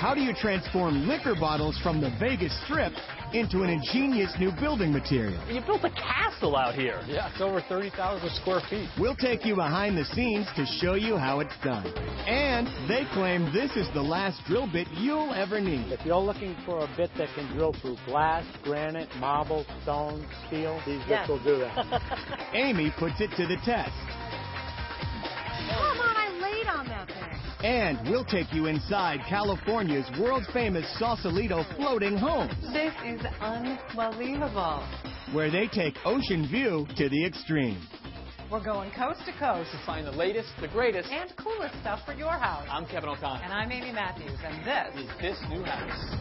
How do you transform liquor bottles from the Vegas Strip into an ingenious new building material? You built a castle out here. Yeah, it's over 30,000 square feet. We'll take you behind the scenes to show you how it's done. And they claim this is the last drill bit you'll ever need. If you're looking for a bit that can drill through glass, granite, marble, stone, steel, these bits will do that. Amy puts it to the test. Come on, I laid on that thing. And we'll take you inside California's world-famous Sausalito floating homes. This is unbelievable. Where they take ocean view to the extreme. We're going coast to coast To find the latest, the greatest. and coolest stuff for your house. I'm Kevin O'Connor. And I'm Amy Matthews, and this Is this new house?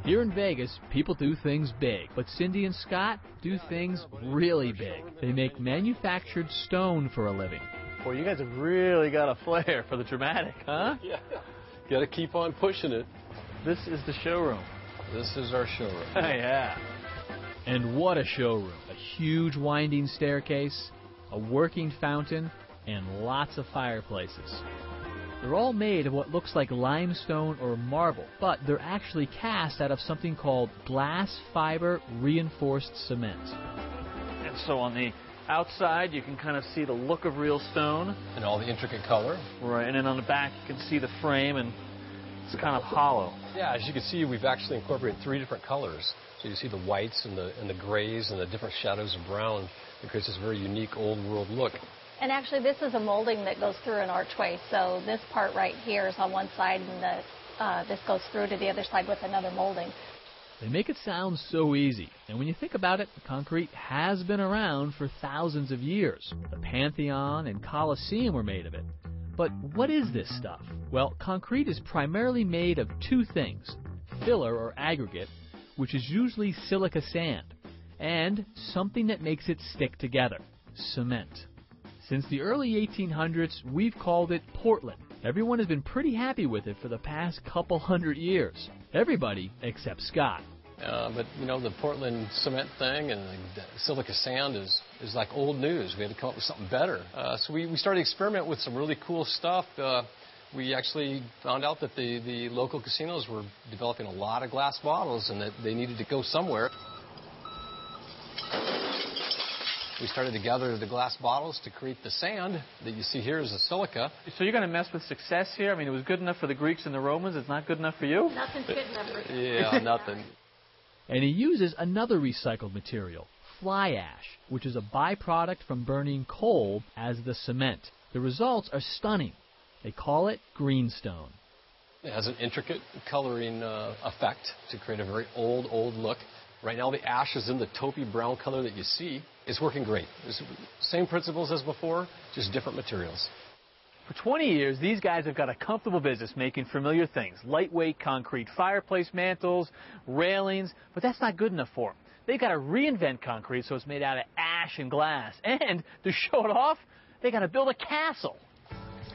Here in Vegas, people do things big, but Cindy and Scott do things really big. They make manufactured stone for a living. Boy, you guys have really got a flair for the dramatic, huh? Yeah. Got to keep on pushing it. This is the showroom. This is our showroom. Yeah. And what a showroom. A huge winding staircase, a working fountain, and lots of fireplaces. They're all made of what looks like limestone or marble, but they're actually cast out of something called glass fiber reinforced cement. And so on the outside, you can kind of see the look of real stone. And all the intricate color. Right, and then on the back, you can see the frame, and it's kind of hollow. Yeah, as you can see, we've actually incorporated 3 different colors. So you see the whites and the grays and the different shadows of brown. It creates this very unique old world look. And actually, this is a molding that goes through an archway. So this part right here is on one side, and this goes through to the other side with another molding. They make it sound so easy, and when you think about it, concrete has been around for thousands of years. The Pantheon and Colosseum were made of it. But what is this stuff? Well, concrete is primarily made of 2 things: filler or aggregate, which is usually silica sand, and something that makes it stick together: cement. Since the early 1800s, we've called it Portland. Everyone has been pretty happy with it for the past couple hundred years. Everybody except Scott. But, you know, the Portland cement thing and the silica sand is like old news. We had to come up with something better. So we started to experiment with some really cool stuff. We actually found out that the local casinos were developing a lot of glass bottles and that they needed to go somewhere. We started to gather the glass bottles to create the sand that you see here is the silica. So you're going to mess with success here? I mean, it was good enough for the Greeks and the Romans. It's not good enough for you? Nothing's good enough for you. Yeah, nothing. And he uses another recycled material, fly ash, which is a byproduct from burning coal as the cement. The results are stunning. They call it greenstone. It has an intricate coloring effect to create a very old look. Right now the ash is in the taupey brown color that you see. It's working great. It's same principles as before, just different materials. For 20 years, these guys have got a comfortable business making familiar things. Lightweight concrete fireplace mantles, railings, but that's not good enough for them. They've got to reinvent concrete so it's made out of ash and glass. And to show it off, they got to build a castle.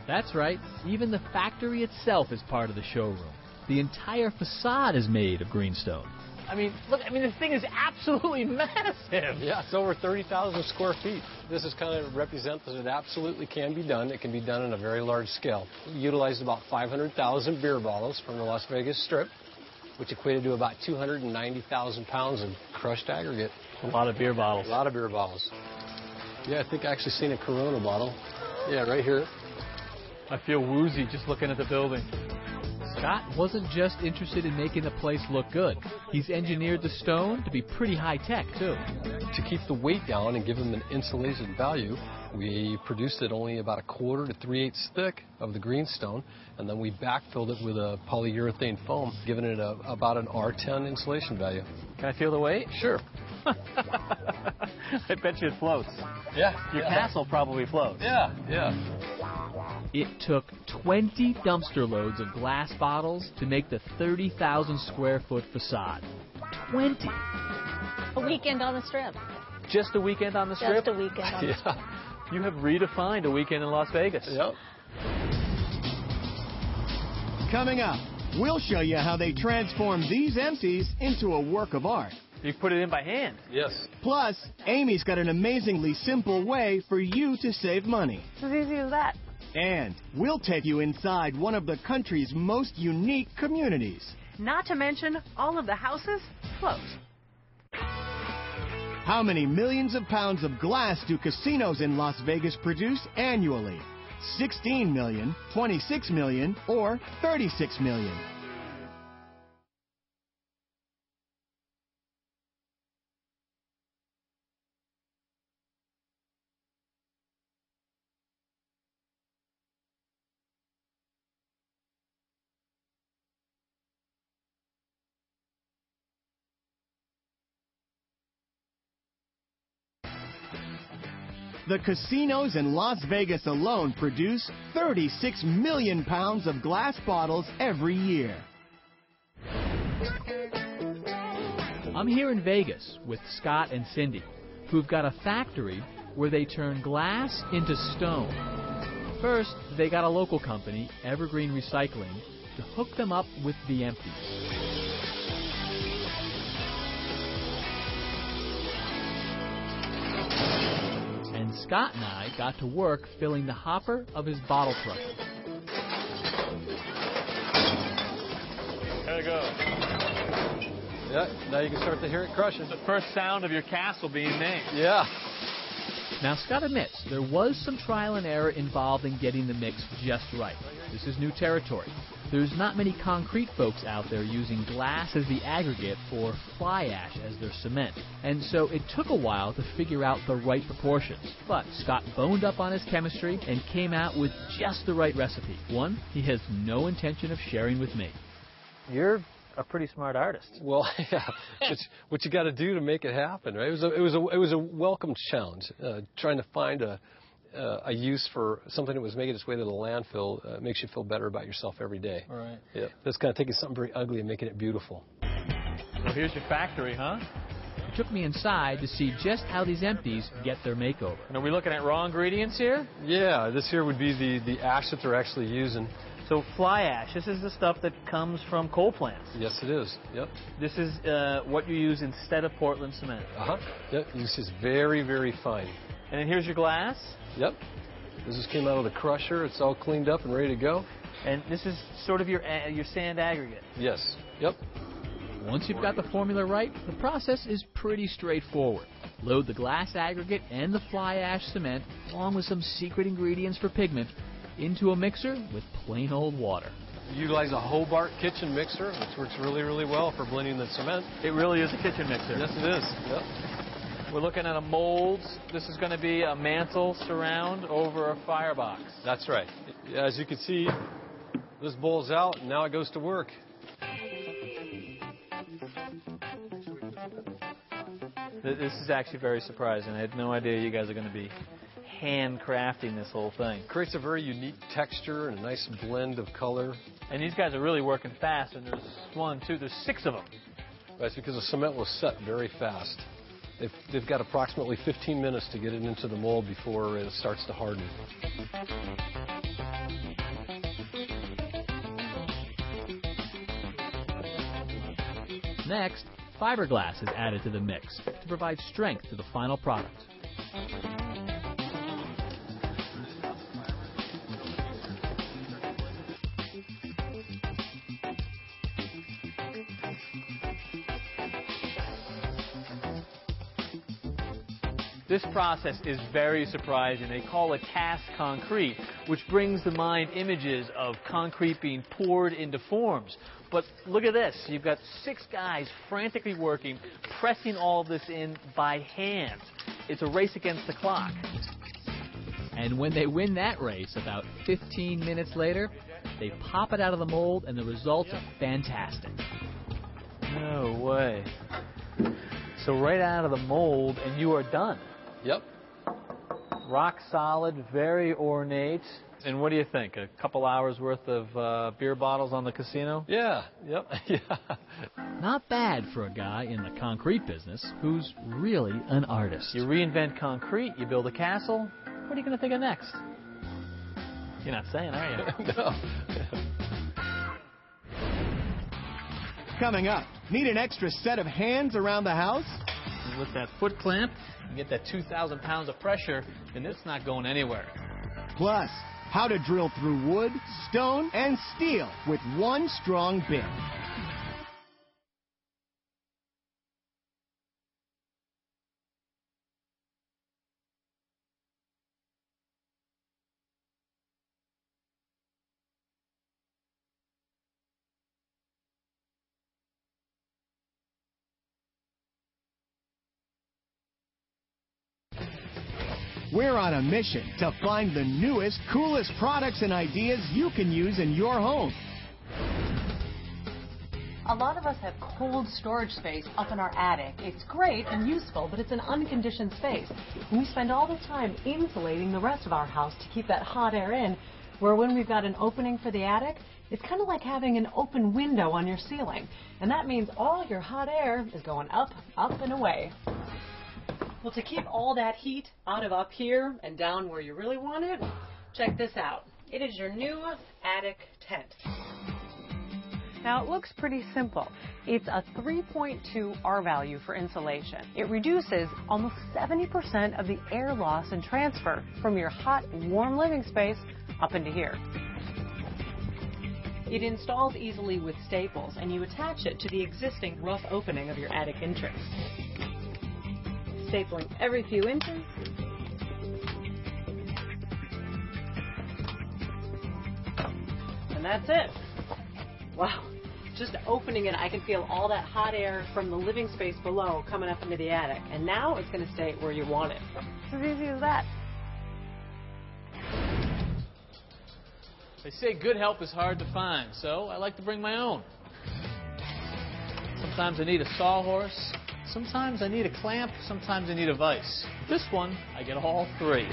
That's right. Even the factory itself is part of the showroom. The entire facade is made of greenstone. I mean, look, this thing is absolutely massive. Yeah, it's over 30,000 square feet. This is kind of represents that it absolutely can be done. It can be done on a very large scale. We utilized about 500,000 beer bottles from the Las Vegas Strip, which equated to about 290,000 pounds of crushed aggregate. A lot of beer bottles. A lot of beer bottles. Yeah, I think I actually seen a Corona bottle. Yeah, right here. I feel woozy just looking at the building. Scott wasn't just interested in making the place look good. He's engineered the stone to be pretty high-tech, too. To keep the weight down and give them an insulated value, we produced it only about 1/4 to 3/8 thick of the greenstone, and then we backfilled it with a polyurethane foam, giving it about an R10 insulation value. Can I feel the weight? Sure. I bet you it floats. Yeah. Your castle probably floats. Yeah, yeah. It took 20 dumpster loads of glass bottles to make the 30,000 square foot facade. 20! A weekend on the Strip. Just a weekend on the Strip? Just a weekend on the Strip. You have redefined a weekend in Las Vegas. Yep. Coming up, we'll show you how they transform these empties into a work of art. You put it in by hand. Yes. Plus, Amy's got an amazingly simple way for you to save money. It's as easy as that. And we'll take you inside one of the country's most unique communities. Not to mention all of the houses closed. How many millions of pounds of glass do casinos in Las Vegas produce annually? 16 million, 26 million, or 36 million? The casinos in Las Vegas alone produce 36 million pounds of glass bottles every year. I'm here in Vegas with Scott and Cindy, who've got a factory where they turn glass into stone. First, they got a local company, Evergreen Recycling, to hook them up with the empties. And Scott and I got to work filling the hopper of his bottle truck. There you go. Yeah, now you can start to hear it crushing. The first sound of your castle being made. Yeah. Now, Scott admits there was some trial and error involved in getting the mix just right. This is new territory. There's not many concrete folks out there using glass as the aggregate or fly ash as their cement. And so it took a while to figure out the right proportions. But Scott boned up on his chemistry and came out with just the right recipe. One he has no intention of sharing with me. You're a pretty smart artist. Well, yeah, it's what you got to do to make it happen, right? It was a welcome challenge, trying to find a use for something that was making its way to the landfill. Makes you feel better about yourself every day. All right. Yeah, that's kind of taking something very ugly and making it beautiful. Well, here's your factory, huh? He took me inside to see just how these empties get their makeover. And are we looking at raw ingredients here? Yeah, this here would be the ash that they're actually using. So fly ash, this is the stuff that comes from coal plants. Yes, it is. Yep. This is what you use instead of Portland cement. Uh-huh. Yep, this is very, very fine. And then here's your glass. Yep. This just came out of the crusher. It's all cleaned up and ready to go. And this is sort of your sand aggregate. Yes. Yep. Once you've got the formula right, the process is pretty straightforward. Load the glass aggregate and the fly ash cement, along with some secret ingredients for pigment, into a mixer with plain old water. We utilize a Hobart kitchen mixer, which works really, really well for blending the cement. It really is a kitchen mixer. Yes, it is. Yep. We're looking at a mold. This is going to be a mantle surround over a firebox. That's right. As you can see, this bowl's out, and now it goes to work. This is actually very surprising. I had no idea you guys are going to be handcrafting this whole thing. Creates a very unique texture and a nice blend of color. And these guys are really working fast, and there's 6 of them. That's because the cement was set very fast. They've got approximately 15 minutes to get it into the mold before it starts to harden. Next, fiberglass is added to the mix to provide strength to the final product. This process is very surprising. They call it cast concrete, which brings to mind images of concrete being poured into forms. But look at this. You've got 6 guys frantically working, pressing all this in by hand. It's a race against the clock. And when they win that race, about 15 minutes later, they pop it out of the mold, and the results are fantastic. No way. So right out of the mold, and you are done. Yep. Rock solid, very ornate. And what do you think? A couple hours worth of beer bottles on the casino? Yeah. Yep. Yeah. Not bad for a guy in the concrete business who's really an artist. You reinvent concrete, you build a castle. What are you going to think of next? You're not saying, are you? No. Coming up, need an extra set of hands around the house? And with that foot clamp, you get that 2,000 pounds of pressure, and it's not going anywhere. Plus, how to drill through wood, stone, and steel with one strong bit. We're on a mission to find the newest, coolest products and ideas you can use in your home. A lot of us have cold storage space up in our attic. It's great and useful, but it's an unconditioned space. And we spend all the time insulating the rest of our house to keep that hot air in, where when we've got an opening for the attic, it's kind of like having an open window on your ceiling. And that means all your hot air is going up, up, and away. Well, to keep all that heat out of up here and down where you really want it, check this out. It is your new attic tent. Now, it looks pretty simple. It's a 3.2 R value for insulation. It reduces almost 70% of the air loss and transfer from your hot, warm living space up into here. It installs easily with staples, and you attach it to the existing rough opening of your attic entrance. Stapling every few inches. And that's it. Wow. Just opening it, I can feel all that hot air from the living space below coming up into the attic. And now it's going to stay where you want it. It's as easy as that. They say good help is hard to find, so I like to bring my own. Sometimes I need a sawhorse. Sometimes I need a clamp, sometimes I need a vise. This one, I get all three.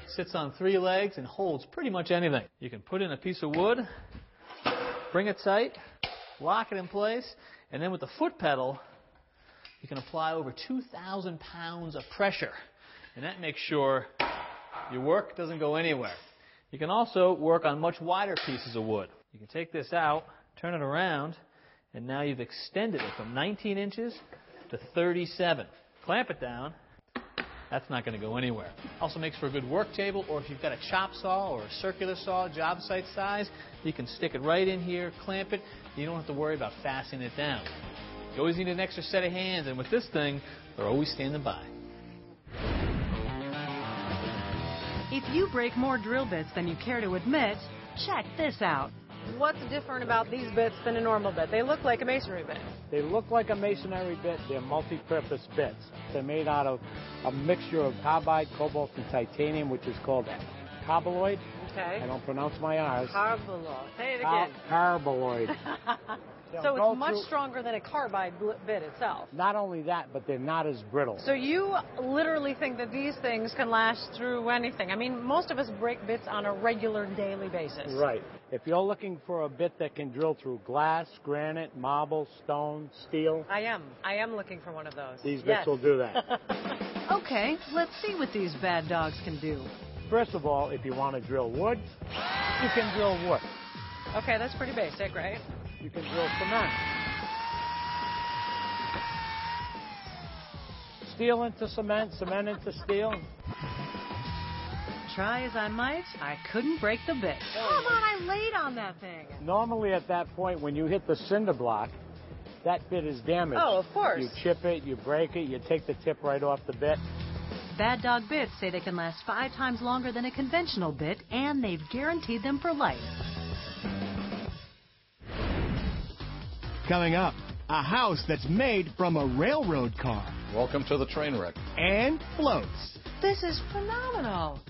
Sits on 3 legs and holds pretty much anything. You can put in a piece of wood, bring it tight, lock it in place, and then with the foot pedal, you can apply over 2,000 pounds of pressure. And that makes sure your work doesn't go anywhere. You can also work on much wider pieces of wood. You can take this out, turn it around, and now you've extended it from 19 inches to 37. Clamp it down. That's not going to go anywhere. Also makes for a good work table, or if you've got a chop saw or a circular saw, job site size, you can stick it right in here, clamp it. You don't have to worry about fastening it down. You always need an extra set of hands, and with this thing, they're always standing by. If you break more drill bits than you care to admit, check this out. What's different about these bits than a normal bit? They look like a masonry bit. They look like a masonry bit. They're multi-purpose bits. They're made out of a mixture of carbide, cobalt, and titanium, which is called carbaloid. Okay. I don't pronounce my R's. Carbaloid. Say it again. Carbaloid. So it's much stronger than a carbide bit itself. Not only that, but they're not as brittle. So you literally think that these things can last through anything. I mean, most of us break bits on a regular daily basis. Right. If you're looking for a bit that can drill through glass, granite, marble, stone, steel. I am looking for one of those. These bits will do that. Okay, let's see what these bad dogs can do. First of all, if you want to drill wood, you can drill wood. Okay, that's pretty basic, right? You can drill cement. Steel into cement, cement into steel. Try as I might, I couldn't break the bit. Come on, I laid on that thing. Normally at that point, when you hit the cinder block, that bit is damaged. Oh, of course. You chip it, you break it, you take the tip right off the bit. Bad Dog Bits say they can last 5 times longer than a conventional bit, and they've guaranteed them for life. Coming up, a house that's made from a railroad car. Welcome to the train wreck. And floats. This is phenomenal.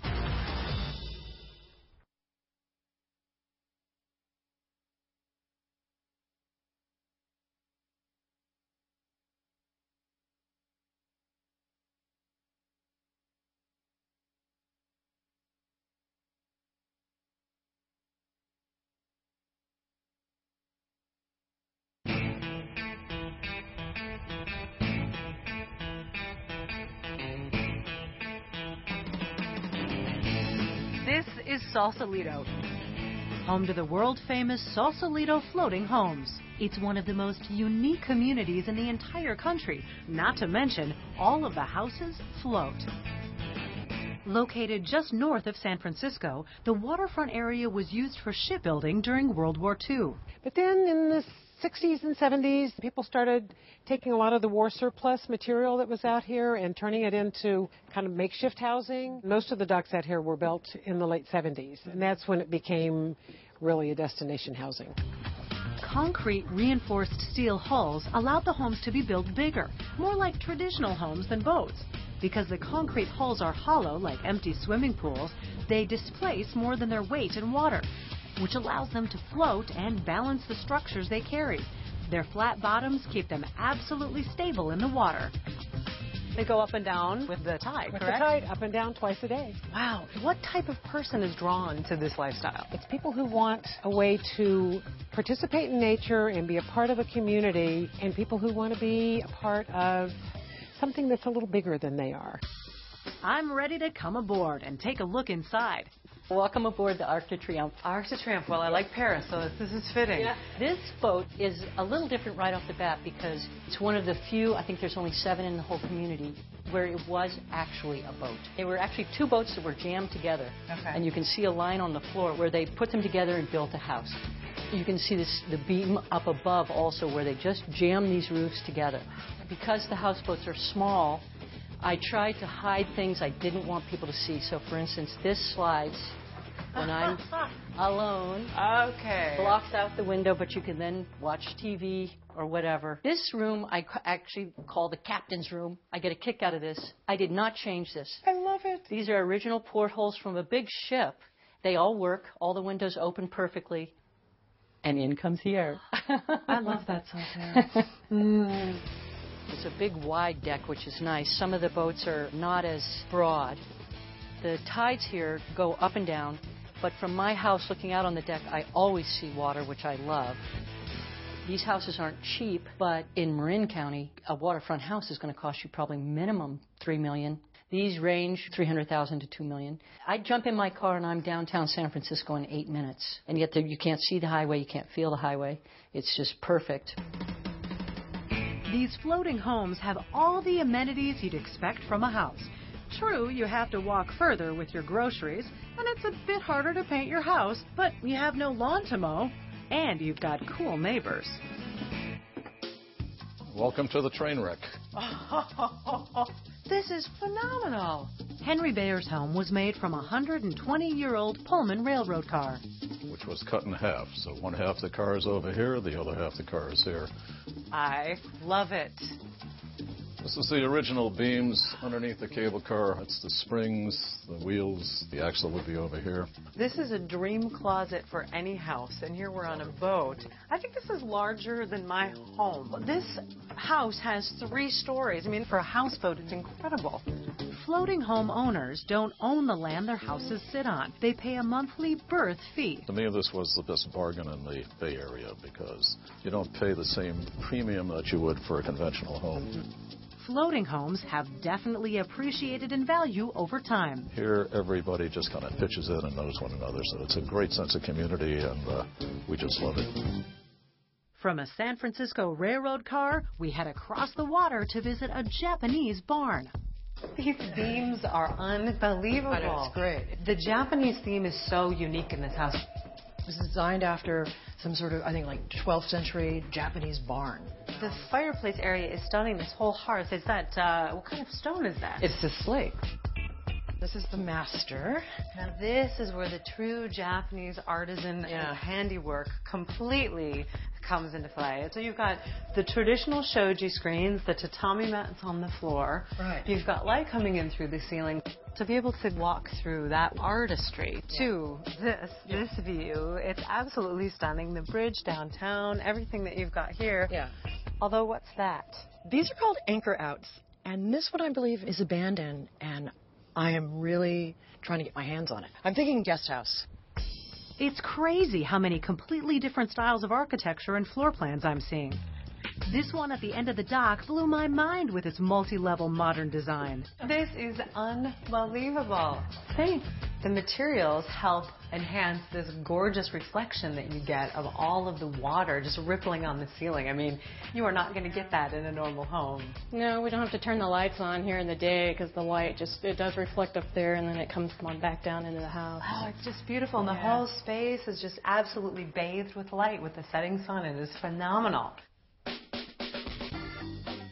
This is Sausalito, home to the world-famous Sausalito Floating Homes. It's one of the most unique communities in the entire country, not to mention all of the houses float. Located just north of San Francisco, the waterfront area was used for shipbuilding during World War II. But then in the 60s and 70s, people started taking a lot of the war surplus material that was out here and turning it into kind of makeshift housing. Most of the docks out here were built in the late 70s, and that's when it became really a destination housing. Concrete reinforced steel hulls allowed the homes to be built bigger, more like traditional homes than boats. Because the concrete hulls are hollow, like empty swimming pools, they displace more than their weight in water, which allows them to float and balance the structures they carry. Their flat bottoms keep them absolutely stable in the water. They go up and down with the tide, With correct? the tide, up and down twice a day. Wow. What type of person is drawn to this lifestyle? It's people who want a way to participate in nature and be a part of a community, and people who want to be a part of something that's a little bigger than they are. I'm ready to come aboard and take a look inside. Welcome aboard the Arc de Triomphe. Arc de Triomphe. Well, I like Paris, so this is fitting. Yeah. This boat is a little different right off the bat because it's one of the few, I think there's only 7 in the whole community, where it was actually a boat. There were actually 2 boats that were jammed together. Okay. And you can see a line on the floor where they put them together and built a house. You can see the beam up above also where they just jammed these roofs together. Because the houseboats are small, I tried to hide things I didn't want people to see. So, for instance, this slides when I'm alone. Okay. Blocks out the window, but you can then watch TV or whatever. This room I actually call the captain's room. I get a kick out of this. I did not change this. I love it. These are original portholes from a big ship. They all work. All the windows open perfectly. And in comes the air. I love that so much. It's a big wide deck, which is nice. Some of the boats are not as broad. The tides here go up and down, but from my house looking out on the deck, I always see water, which I love. These houses aren't cheap, but in Marin County, a waterfront house is going to cost you probably minimum $3 million. These range $300,000 to $2 million. I jump in my car and I'm downtown San Francisco in 8 minutes. And yet you can't see the highway, you can't feel the highway. It's just perfect. These floating homes have all the amenities you'd expect from a house. True, you have to walk further with your groceries, and it's a bit harder to paint your house, but you have no lawn to mow, and you've got cool neighbors. Welcome to the train wreck. This is phenomenal. Henry Bayer's home was made from a 120-year-old Pullman railroad car, Which was cut in half. So one half the car is over here, the other half the car is here. I love it. This is the original beams underneath the cable car. It's the springs, the wheels, the axle would be over here. This is a dream closet for any house, and here we're on a boat. I think this is larger than my home. This house has 3 stories. I mean, for a houseboat, it's incredible. Floating home owners don't own the land their houses sit on. They pay a monthly berth fee. To me, this was the best bargain in the Bay Area because you don't pay the same premium that you would for a conventional home. Floating homes have definitely appreciated in value over time. Here, everybody just kind of pitches in and knows one another, so it's a great sense of community, and we just love it. From a San Francisco railroad car, we head across the water to visit a Japanese barn. These beams are unbelievable. I know, it's great. The Japanese theme is so unique in this house. It was designed after some sort of, I think, like 12th century Japanese barn. The fireplace area is stunning. This whole hearth, is that, what kind of stone is that? It's a slate. This is the master. Now this is where the true Japanese artisan handiwork completely comes into play. So you've got the traditional shoji screens, the tatami mats on the floor. Right. You've got light coming in through the ceiling. To be able to walk through that artistry to this view, it's absolutely stunning. The bridge downtown, everything that you've got here. Yeah. Although, what's that? These are called anchor outs. And this one, I believe, is abandoned. And I am really trying to get my hands on it. I'm thinking guest house. It's crazy how many completely different styles of architecture and floor plans I'm seeing. This one at the end of the dock blew my mind with its multi-level modern design. This is unbelievable. Thanks. The materials help enhance this gorgeous reflection that you get of all of the water just rippling on the ceiling. I mean, you are not going to get that in a normal home. No, we don't have to turn the lights on here in the day because the light it does reflect up there and then it comes on back down into the house. Oh, it's just beautiful. And the whole space is just absolutely bathed with light with the setting sun. It is phenomenal.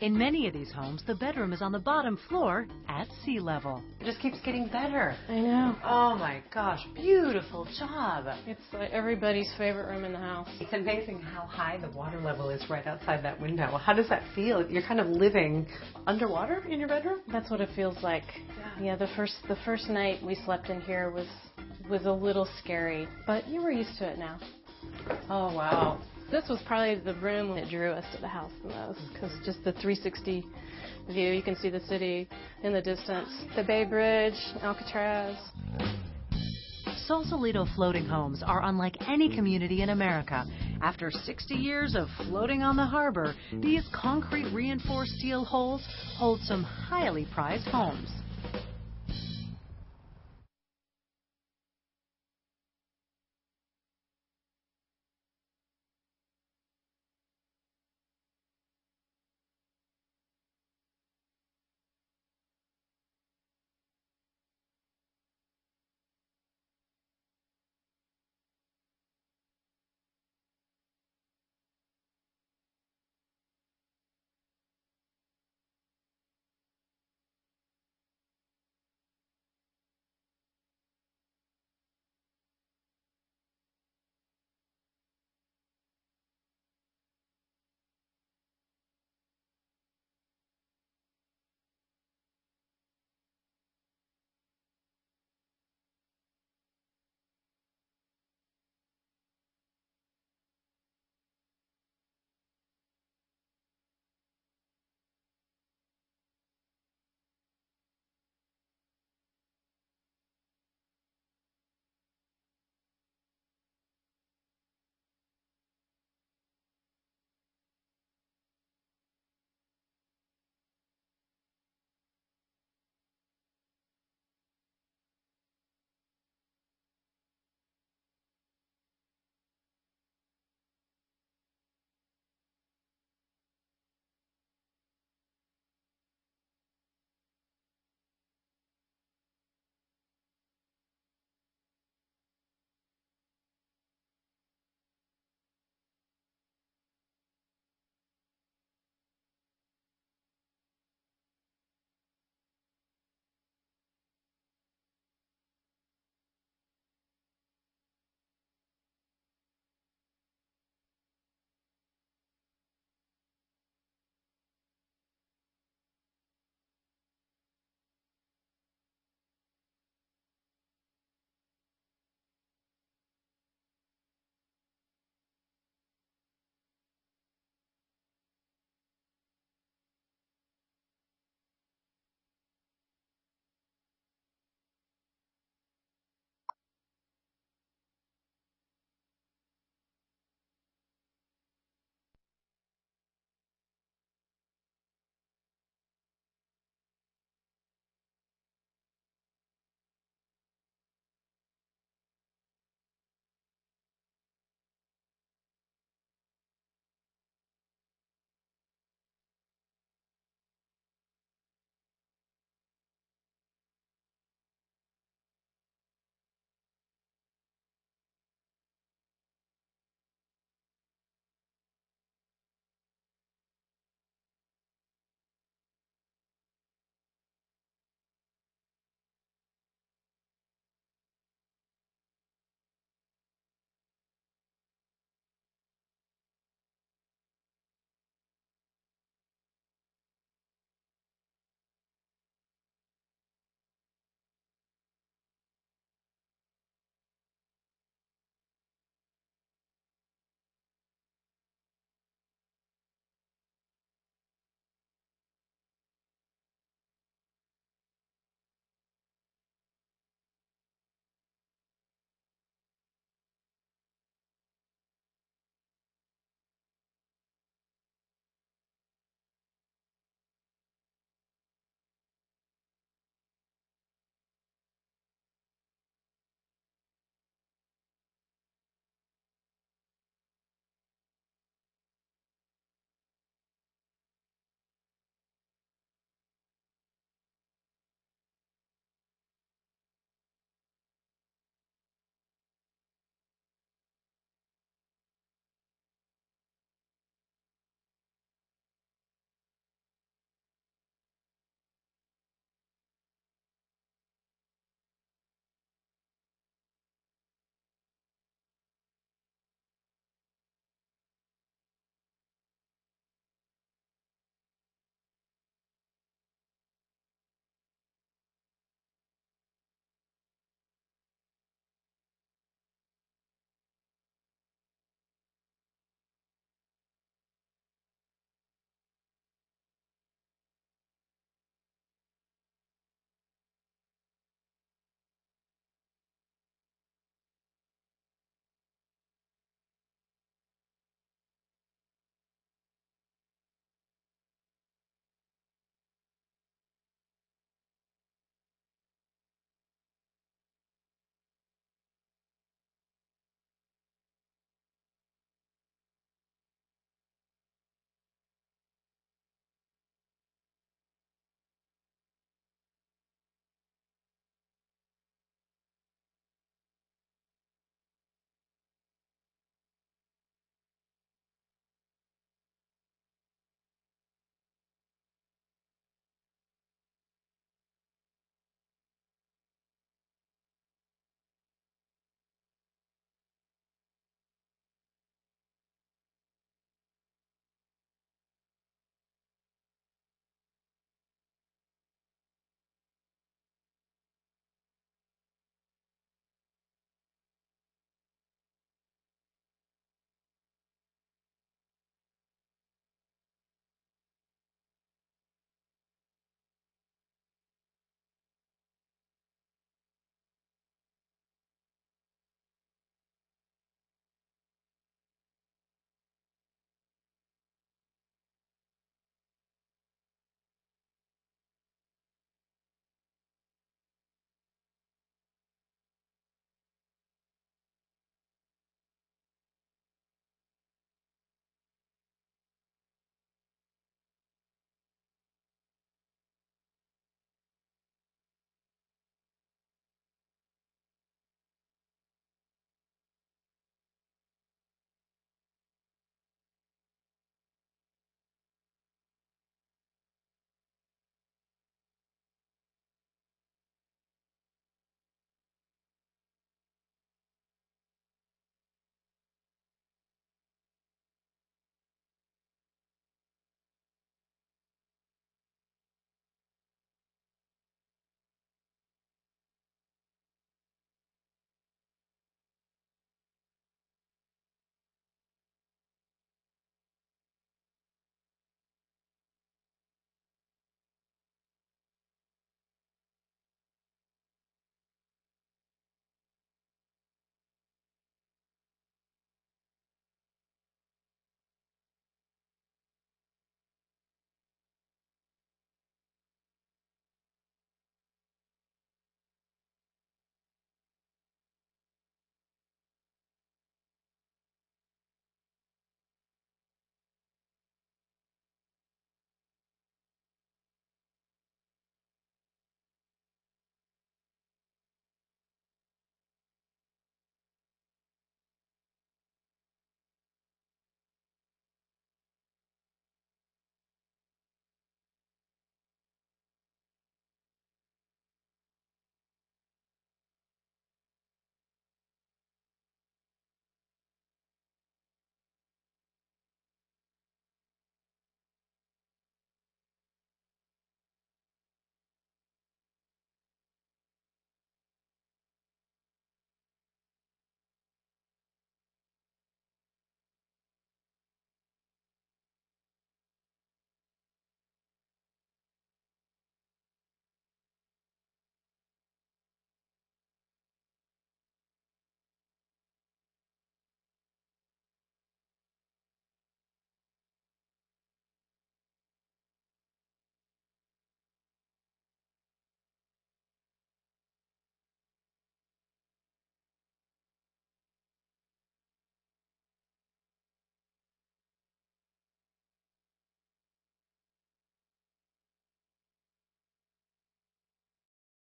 In many of these homes, the bedroom is on the bottom floor at sea level. It just keeps getting better. I know. Oh my gosh, beautiful job. It's like everybody's favorite room in the house. It's amazing how high the water level is right outside that window. How does that feel? You're kind of living underwater in your bedroom? That's what it feels like. Yeah, the first night we slept in here was a little scary, but you were used to it now. Oh wow. This was probably the room that drew us to the house the most, because just the 360 view, you can see the city in the distance, the Bay Bridge, Alcatraz. Sausalito floating homes are unlike any community in America. After 60 years of floating on the harbor, these concrete reinforced steel hulls hold some highly prized homes.